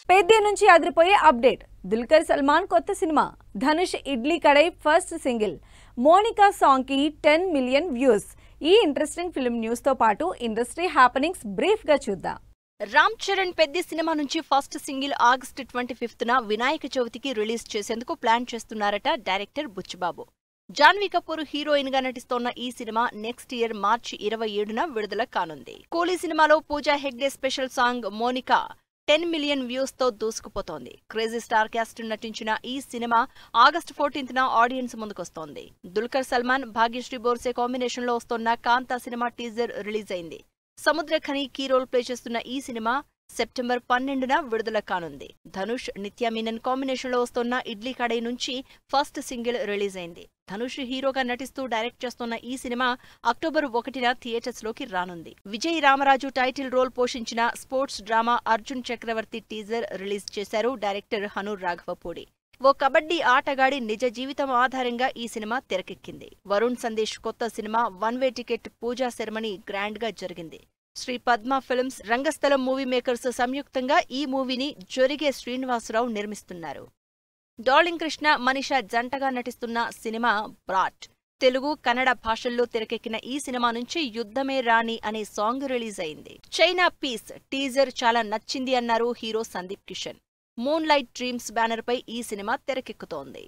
పెద్ది నుంచి అదిరిపోయే అప్డేట్. దుల్కర్ సల్మాన్ కొత్త cinema Dhanush Idli Kadai first single. Monica song కి 10 మిలియన్ వ్యూస్. ఈ ఇంట్రెస్టింగ్ ఫిల్మ్ న్యూస్ తో పాటు ఇండస్ట్రీ హ్యాపెనింగ్స్ బ్రీఫ్ గా చూద్దాం. రామ్ చరణ్ పెద్ది సినిమా నుంచి ఫస్ట్ సింగిల్ ఆగస్టు 25న వినాయక చవితికి రిలీజ్ చేసేందుకు ప్లాన్ చేస్తున్నారట డైరెక్టర్ బుచ్చిబాబు. జాన్వీ కపూర్ హీరోయిన్ గా నటిస్తోన్న ఈ సినిమా నెక్స్ట్ ఇయర్ మార్చి 27న విడుదల కానుంది. కూలీ సినిమాలో Pooja Hegde special song Monica 10 million views తో దూసుకుపోతోంది. క్రేజీ స్టార్ క్యాస్ట్ నటించిన ఈ సినిమా ఆగస్టు 14న ఆడియన్స్ ముందుకొస్తోంది. దుల్కర్ సల్మాన్, భాగ్యశ్రీ బోర్సే కాంబినేషన్ లో వస్తోన్న కాంతా సినిమా టీజర్ రిలీజ్ అయింది. సముద్రఖని కీ రోల్ ప్లే చేస్తున్న ఈ సినిమా సెప్టెంబర్ 12న విడుదల కానుంది. ధనుష్, నిత్యా మీనన్ కాంబినేషన్ లో వస్తోన్న ఇడ్లీ కడై నుంచి ఫస్ట్ సింగిల్ రిలీజ్ అయింది. ధనుష్ హీరోగా నటిస్తూ డైరెక్ట్ చేస్తున్న ఈ సినిమా అక్టోబర్ 1న థియేటర్స్ లోకి రానుంది. విజయ్ రామరాజు టైటిల్ రోల్ పోషించిన స్పోర్ట్స్ డ్రామా అర్జున్ చక్రవర్తి టీజర్ రిలీజ్ చేశారు డైరెక్టర్ హనూర్ రాఘవపూడి. ఓ కబడ్డీ ఆటగాడి నిజ జీవితం ఆధారంగా ఈ సినిమా తెరకెక్కింది. వరుణ్ సందేశ్ కొత్త సినిమా వన్ వే టికెట్ పూజా సెరమనీ గ్రాండ్ గా జరిగింది. శ్రీ పద్మ ఫిల్మ్స్, రంగస్థలం మూవీ మేకర్స్ సంయుక్తంగా ఈ మూవీని జొరిగే శ్రీనివాసరావు నిర్మిస్తున్నారు. డార్లింగ్ కృష్ణ, మనీషా జంటగా నటిస్తున్న సినిమా బ్రాట్. తెలుగు, కన్నడ భాషల్లో తెరకెక్కిన ఈ సినిమా నుంచి యుద్ధమే రాణి అనే సాంగ్ రిలీజ్ అయింది. చైనా పీస్ టీజర్ చాలా నచ్చింది అన్నారు hero Sundeep Kishan. Moon light dreams banner పై ఈ సినిమా తెరకెక్కుతోంది.